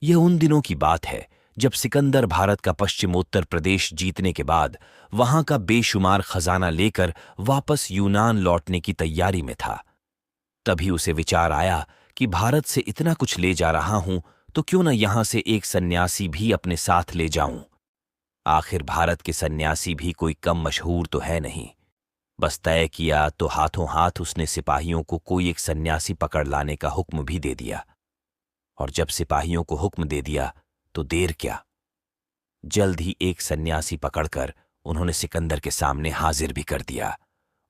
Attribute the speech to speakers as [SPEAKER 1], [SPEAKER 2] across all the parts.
[SPEAKER 1] यह उन दिनों की बात है जब सिकंदर भारत का पश्चिमोत्तर प्रदेश जीतने के बाद वहां का बेशुमार खजाना लेकर वापस यूनान लौटने की तैयारी में था। तभी उसे विचार आया कि भारत से इतना कुछ ले जा रहा हूं तो क्यों न यहां से एक सन्यासी भी अपने साथ ले जाऊं। आखिर भारत के सन्यासी भी कोई कम मशहूर तो है नहीं। बस तय किया तो हाथों हाथ उसने सिपाहियों को कोई एक सन्यासी पकड़ लाने का हुक्म भी दे दिया। और जब सिपाहियों को हुक्म दे दिया तो देर क्या, जल्द ही एक सन्यासी पकड़कर उन्होंने सिकंदर के सामने हाजिर भी कर दिया।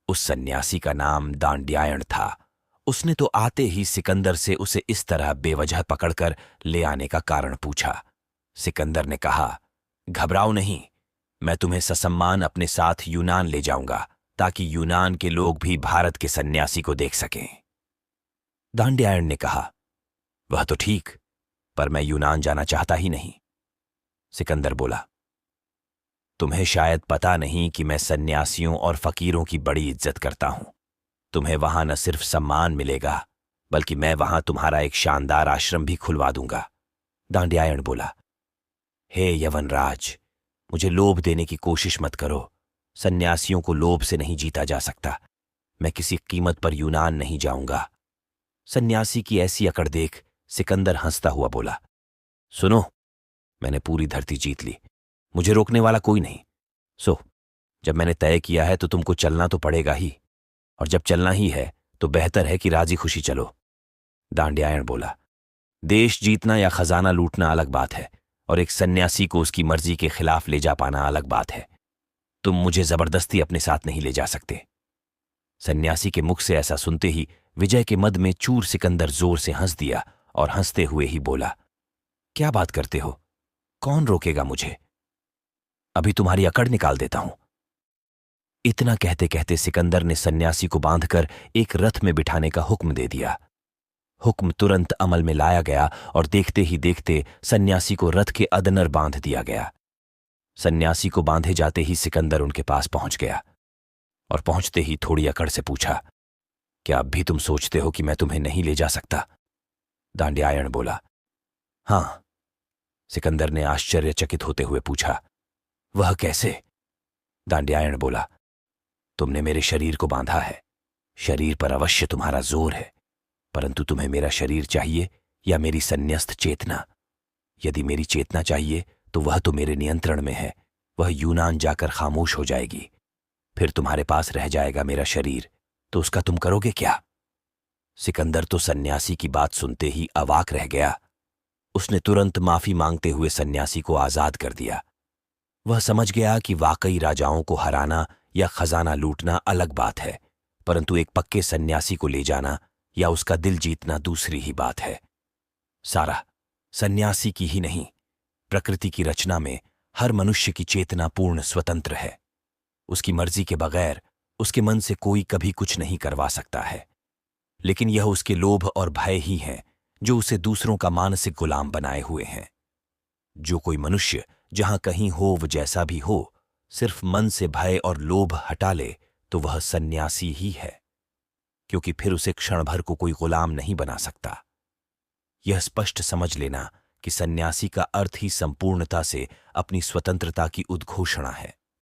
[SPEAKER 1] उस सन्यासी का नाम दांड्यायण था। उसने तो आते ही सिकंदर से उसे इस तरह बेवजह पकड़कर ले आने का कारण पूछा। सिकंदर ने कहा, घबराओ नहीं, मैं तुम्हें ससम्मान अपने साथ यूनान ले जाऊंगा ताकि यूनान के लोग भी भारत के सन्यासी को देख सकें। दांड्यायण ने कहा, वह तो ठीक, पर मैं यूनान जाना चाहता ही नहीं। सिकंदर बोला, तुम्हें शायद पता नहीं कि मैं सन्यासियों और फकीरों की बड़ी इज्जत करता हूं। तुम्हें वहां न सिर्फ सम्मान मिलेगा बल्कि मैं वहां तुम्हारा एक शानदार आश्रम भी खुलवा दूंगा। दांड्यायण बोला, हे यवनराज, मुझे लोभ देने की कोशिश मत करो। सन्यासियों को लोभ से नहीं जीता जा सकता। मैं किसी कीमत पर यूनान नहीं जाऊंगा। सन्यासी की ऐसी अकड़ देख सिकंदर हंसता हुआ बोला, सुनो, मैंने पूरी धरती जीत ली, मुझे रोकने वाला कोई नहीं। सो जब मैंने तय किया है तो तुमको चलना तो पड़ेगा ही, और जब चलना ही है तो बेहतर है कि राजी खुशी चलो। दांड्यायण बोला, देश जीतना या खजाना लूटना अलग बात है और एक सन्यासी को उसकी मर्जी के खिलाफ ले जा पाना अलग बात है। तुम मुझे जबरदस्ती अपने साथ नहीं ले जा सकते। सन्यासी के मुख से ऐसा सुनते ही विजय के मद में चूर सिकंदर जोर से हंस दिया और हंसते हुए ही बोला, क्या बात करते हो, कौन रोकेगा मुझे, अभी तुम्हारी अकड़ निकाल देता हूं। इतना कहते कहते सिकंदर ने सन्यासी को बांधकर एक रथ में बिठाने का हुक्म दे दिया। हुक्म तुरंत अमल में लाया गया और देखते ही देखते सन्यासी को रथ के अदनर बांध दिया गया। सन्यासी को बांधे जाते ही सिकंदर उनके पास पहुंच गया और पहुंचते ही थोड़ी अकड़ से पूछा, क्या अब भी तुम सोचते हो कि मैं तुम्हें नहीं ले जा सकता? दांड्यायण बोला, हां। सिकंदर ने आश्चर्यचकित होते हुए पूछा, वह कैसे? दांड्यायण बोला, तुमने मेरे शरीर को बांधा है, शरीर पर अवश्य तुम्हारा जोर है, परंतु तुम्हें मेरा शरीर चाहिए या मेरी संन्यस्त चेतना? यदि मेरी चेतना चाहिए तो वह तो मेरे नियंत्रण में है, वह यूनान जाकर खामोश हो जाएगी। फिर तुम्हारे पास रह जाएगा मेरा शरीर, तो उसका तुम करोगे क्या? सिकंदर तो सन्यासी की बात सुनते ही अवाक रह गया। उसने तुरंत माफी मांगते हुए सन्यासी को आजाद कर दिया। वह समझ गया कि वाकई राजाओं को हराना या खजाना लूटना अलग बात है, परंतु एक पक्के सन्यासी को ले जाना या उसका दिल जीतना दूसरी ही बात है। सारा सन्यासी की ही नहीं, प्रकृति की रचना में हर मनुष्य की चेतना पूर्ण स्वतंत्र है। उसकी मर्जी के बगैर उसके मन से कोई कभी कुछ नहीं करवा सकता है, लेकिन यह उसके लोभ और भय ही हैं जो उसे दूसरों का मानसिक गुलाम बनाए हुए हैं। जो कोई मनुष्य जहां कहीं हो वह जैसा भी हो, सिर्फ मन से भय और लोभ हटा ले तो वह सन्यासी ही है, क्योंकि फिर उसे क्षण भर को कोई गुलाम नहीं बना सकता। यह स्पष्ट समझ लेना कि सन्यासी का अर्थ ही संपूर्णता से अपनी स्वतंत्रता की उद्घोषणा है।